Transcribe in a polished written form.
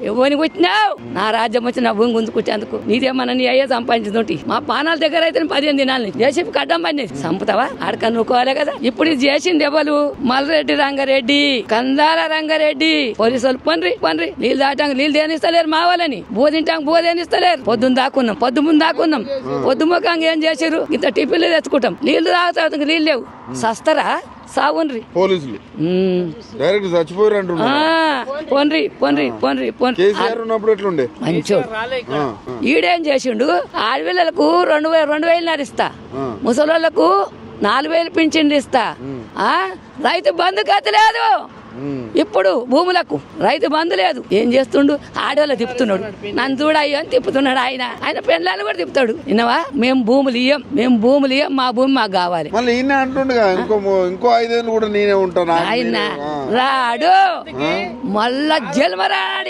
ఎవరిని వచ్చినావు నా రాజ్యం వచ్చి నా భూమి గుంజుకొచ్చేందుకు నీదేమన్నా నీ అయ్యే సంపాదించుతుంటి మా పానాల దగ్గర అయితే 15 దినాలని జేసీపీ కడ్డం పని చంపుతావా ఆడక నుకోవాలి కదా. ఇప్పుడు ఇది చేసింది ఎవరు? మల్రెడ్డి రంగారెడ్డి, కందాల రంగారెడ్డి. పోలీసులు పన్రి నీళ్ళు దాటాక నీళ్ళు దేనిస్తలేరు మా వాళ్ళని, బోధింటాక బోధేనిస్తలేరు. పొద్దున్న దాక్కున్నాం, పొద్దు ముందు దాక్కున్నాం, పొద్దు ముఖంగా ఏం చేశారు? ఇంత టిఫిన్లు తెచ్చుకుంటాం, నీళ్లు తాగుతా నీళ్ళు లేవు, సస్తరా సావున్రి పోలీసులు డైరెక్ట్ చచ్చిపోయారు అంటున్నారు. పోన్రి మంచోడు. ఈడేం చేసిండు? ఆడపిల్లలకు 2,000 ఇస్తా, ముసలోళ్లకు 4,000 పింఛన్లు ఇస్తా. రైతు బంధు గతి లేదు. ఇప్పుడు భూములకు రైతు బంధు లేదు. ఏం చేస్తుండు? ఆడవాళ్ళు తిప్పుతున్నాడు. నన్ను చూడయ్యో అని తిప్పుతున్నాడు. ఆయన పెళ్ళాన్ని కూడా తిప్పుతాడు. విన్నావా? మేము భూములు ఇయ్యం, మా భూమి మాకు కావాలి. మళ్ళీ ఈయన అంటుండగా ఇంకో 5 ఏళ్ళు కూడా నేనే ఉంటాను. ఆయన రాడు, మళ్ళా జన్మరాడు.